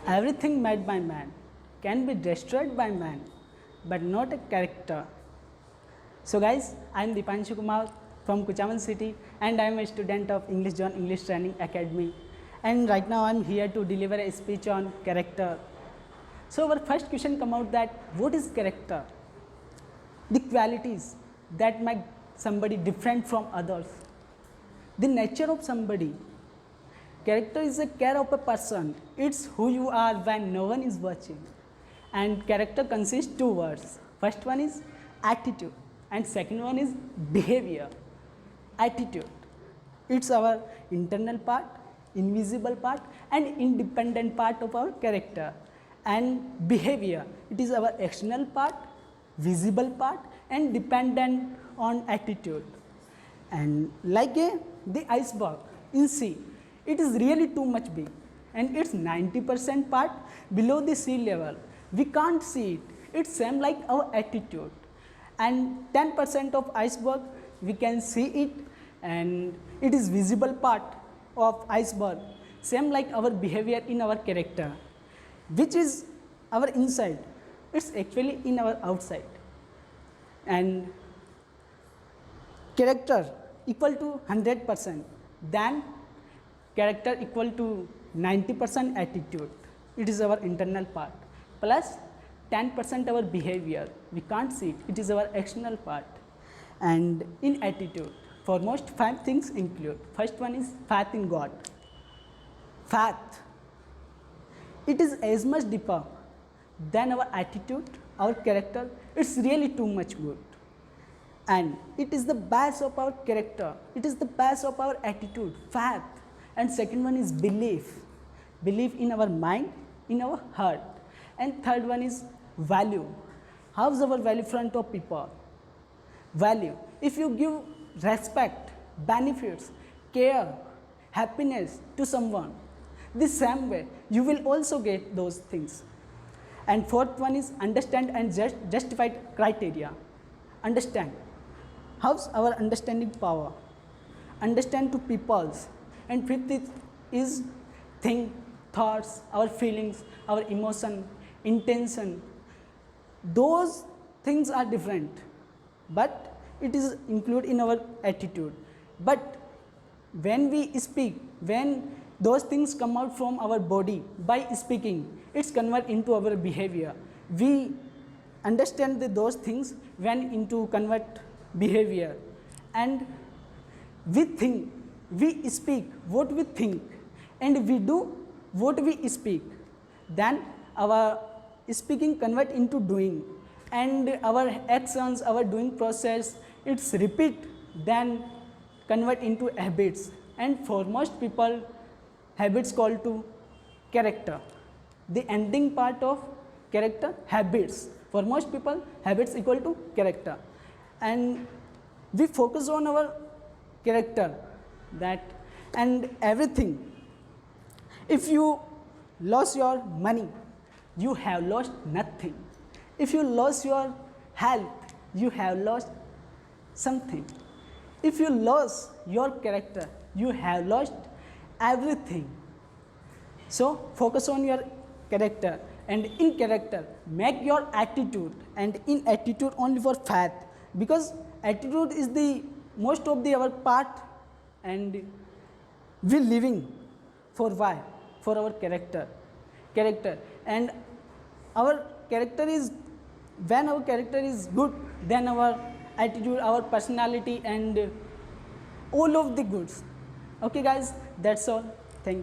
Everything made by man can be destroyed by man, but not a character. So guys, I am Dipanshu Kumar from Kuchaman City, and I am a student of English Zone English Training Academy. And right now I am here to deliver a speech on character. So our first question come out that what is character? The qualities that make somebody different from others. The nature of somebody. Character is a care of a person. It's who you are when no one is watching. And character consists two words. First one is attitude and second one is behavior. Attitude. It's our internal part, invisible part and independent part of our character. And behavior. It is our external part, visible part and dependent on attitude. And like the iceberg in sea, it is really too much big and it's 90% part below the sea level. We can't see it. It's same like our attitude. And 10% of iceberg we can see it and it is visible part of iceberg. Same like our behavior in our character, which is our inside. It's actually in our outside. And character equal to 100%, then character equal to 90% attitude. It is our internal part plus 10% our behavior. We can't see it. It is our external part. And in attitude, foremost 5 things include. First one is faith in God. Faith. It is as much deeper than our attitude, our character. It's really too much good. And it is the base of our character. It is the base of our attitude, faith. And second one is belief. Belief in our mind, in our heart. And third one is value. How's our value front of people? Value. If you give respect, benefits, care, happiness to someone, the same way you will also get those things. And fourth one is understand and justified criteria. Understand. How's our understanding power? Understand to peoples. And fifth is think, thoughts, our feelings, our emotion, intention. Those things are different, but it is included in our attitude. But when we speak, when those things come out from our body by speaking, it's convert into our behavior. We understand those things when into convert behavior. And we think, we speak what we think and we do what we speak. Then our speaking convert into doing and our actions, our doing process, it's repeat then convert into habits. And for most people, habits called to character. The ending part of character, habits. For most people, habits equal to character. And we focus on our character, that and everything. If you lost your money, you have lost nothing. If you lost your health, you have lost something. If you lost your character, you have lost everything. So focus on your character, and in character make your attitude, and in attitude only for faith, because attitude is the most of the our part, and we living for why? For our character. And our character is, when our character is good, then our attitude, our personality and all of the goods. Okay guys, that's all. Thank you.